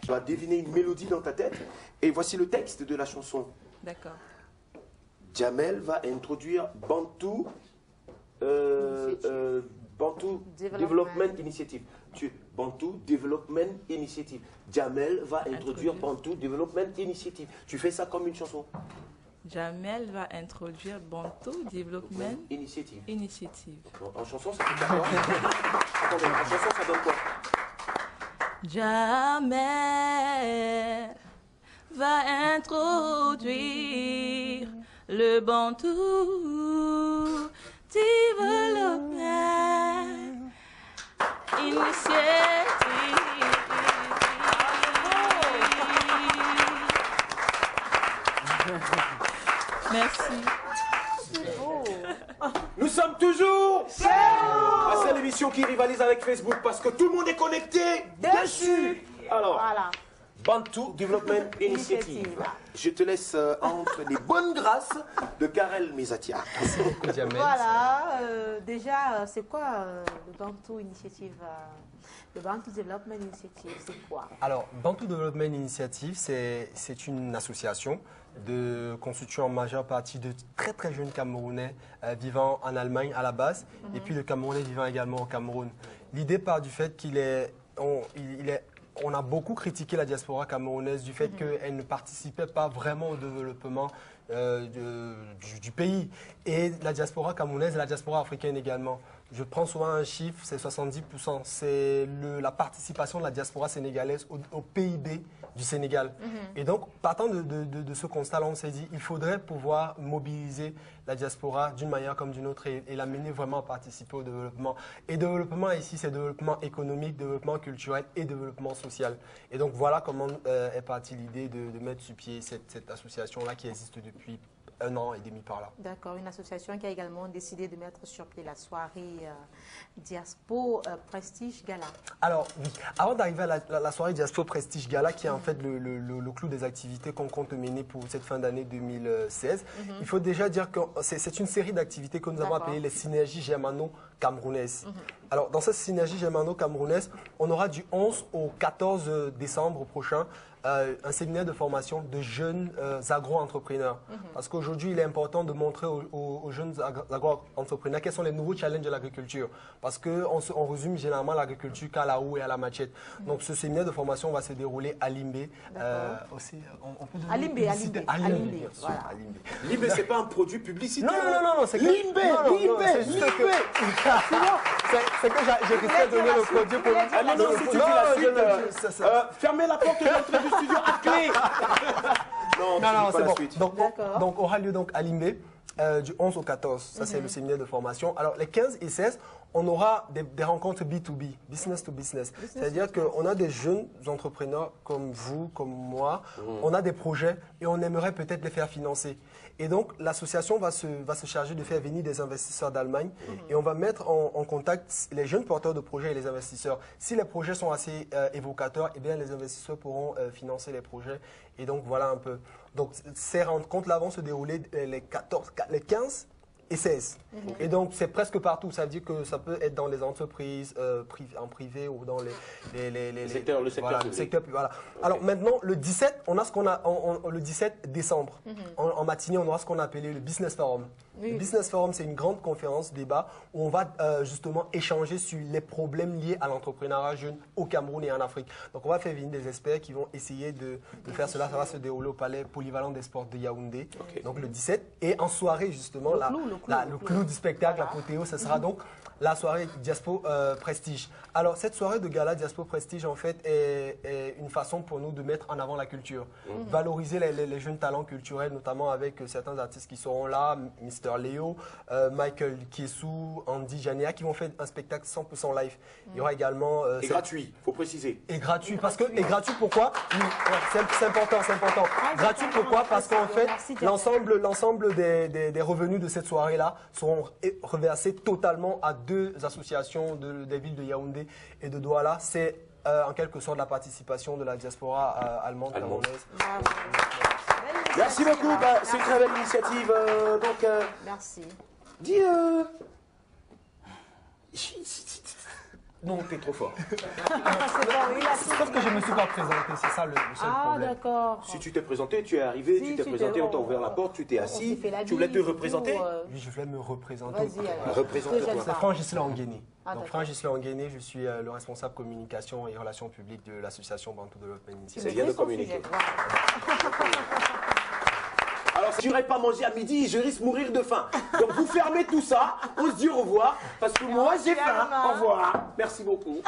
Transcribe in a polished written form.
Tu vas deviner une mélodie dans ta tête. Et voici le texte de la chanson. D'accord. Jamel va introduire Bantu, Bantu Development Initiative. Bantu Development Initiative. Jamel va introduire Bantu Development Initiative. Tu fais ça comme une chanson. Jamel va introduire Bantu Development Initiative. En chanson, ça fait quoi? Attendez, en chanson, ça donne quoi? Jamel va introduire le Bantu Development Initiative. Merci. Nous sommes toujours à cette émission qui rivalise avec Facebook parce que tout le monde est connecté dessus. Alors, Voilà. Bantu Development Initiative. Je te laisse entre les bonnes grâces de Karel Mezatia. Voilà, déjà, c'est quoi le Bantu Initiative le Bantu Development Initiative, c'est quoi? Alors, Bantu Development Initiative, c'est une association constituée en majeure partie de très très jeunes Camerounais vivant en Allemagne à la base et puis de Camerounais vivant également au Cameroun. L'idée part du fait on a beaucoup critiqué la diaspora camerounaise du fait qu'elle ne participait pas vraiment au développement du pays. Et la diaspora camerounaise et la diaspora africaine également. Je prends souvent un chiffre, c'est 70%. C'est la participation de la diaspora sénégalaise au PIB du Sénégal. Et donc, partant de ce constat-là, on s'est dit il faudrait pouvoir mobiliser la diaspora d'une manière comme d'une autre et l'amener vraiment à participer au développement. Et développement ici, c'est développement économique, développement culturel et développement social. Et donc, voilà comment est partie l'idée de mettre sur pied cette association-là qui existe depuis 1 an et demi par là. D'accord, une association qui a également décidé de mettre sur pied la soirée Diaspo Prestige Gala. Alors, oui, avant d'arriver à la soirée Diaspo Prestige Gala, qui est en fait le clou des activités qu'on compte mener pour cette fin d'année 2016, il faut déjà dire que c'est une série d'activités que nous avons appelées les synergies germano-camerounaises. Alors, dans cette synergie germano-camerounaise, on aura du 11 au 14 décembre prochain un séminaire de formation de jeunes agro-entrepreneurs. Parce qu'aujourd'hui, il est important de montrer aux jeunes agro-entrepreneurs quels sont les nouveaux challenges de l'agriculture. Parce qu'on résume généralement l'agriculture qu'à la houe et à la machette. Donc, ce séminaire de formation va se dérouler à Limbé. À Limbé, à Limbé. À Limbé, Voilà. Limbé, c'est pas un produit publicitaire. Non, c'est que... Limbé. C'est que j'ai risqué de donner le produit pour... Ah non, si tu dis la suite, fermez la porte de l'entrée du studio à clé. Non, c'est bon. suite. Donc, aura lieu donc à Limbé du 11 au 14. Ça, c'est le séminaire de formation. Alors, les 15 et 16, on aura des rencontres B2B, business to business. C'est-à-dire qu'on a des jeunes entrepreneurs comme vous, comme moi. On a des projets et on aimerait peut-être les faire financer. Et donc, l'association va se charger de faire venir des investisseurs d'Allemagne et on va mettre en contact les jeunes porteurs de projets et les investisseurs. Si les projets sont assez évocateurs, eh bien, les investisseurs pourront financer les projets. Et donc, voilà un peu. Donc, ces rencontres-là vont se dérouler les 15 et 16. Et donc, c'est presque partout. Ça veut dire que ça peut être dans les entreprises en privé ou dans le secteur public. Voilà. Alors maintenant, le 17, on a ce qu'on a le 17 décembre. En matinée, on aura ce qu'on a appelé le Business Forum. Le Business Forum, c'est une grande conférence débat où on va justement échanger sur les problèmes liés à l'entrepreneuriat jeune au Cameroun et en Afrique. Donc, on va faire venir des experts qui vont essayer de faire cela. Ça va se dérouler au Palais Polyvalent des Sports de Yaoundé. Donc, le 17. Et en soirée, justement, le clou du spectacle, l'apothéose, ce sera donc la soirée Diaspo Prestige. Alors, cette soirée de gala Diaspo Prestige, en fait, est une façon pour nous de mettre en avant la culture. Valoriser les jeunes talents culturels, notamment avec certains artistes qui seront là, Mr. Léo, Michael Kiesou, Andy Janea, qui vont faire un spectacle 100% live. Il y aura également... et gratuit, il faut préciser. Et gratuit, et gratuit pourquoi? C'est important, c'est important. Gratuit pourquoi? Parce qu'en fait, l'ensemble des revenus de cette soirée-là seront reversés totalement à 2 associations des villes de Yaoundé et de Douala. C'est en quelque sorte la participation de la diaspora allemande camerounaise. Merci beaucoup, c'est une très belle initiative. Merci. Dis, Non, t'es trop fort. Sauf que je ne me suis pas présenté, c'est ça le seul problème. Ah, d'accord. Si tu t'es présenté, tu es arrivé, Si, tu t'es présenté, on t'a ouvert la porte, tu t'es assis, tu voulais te représenter. Oui, je voulais me représenter. Vas-y, alors. Représente-toi. C'est Franck Gisela Anguéné. Ah, Donc, d'accord. Franck Gisela Anguéné, je suis le responsable communication et relations publiques de l'association Bantu Development C'est Initiative. bien de communiquer. Alors, si je n'irai pas manger à midi, je risque de mourir de faim. Donc, vous fermez tout ça, on se dit au revoir, parce que moi, j'ai faim. Au revoir. Merci beaucoup.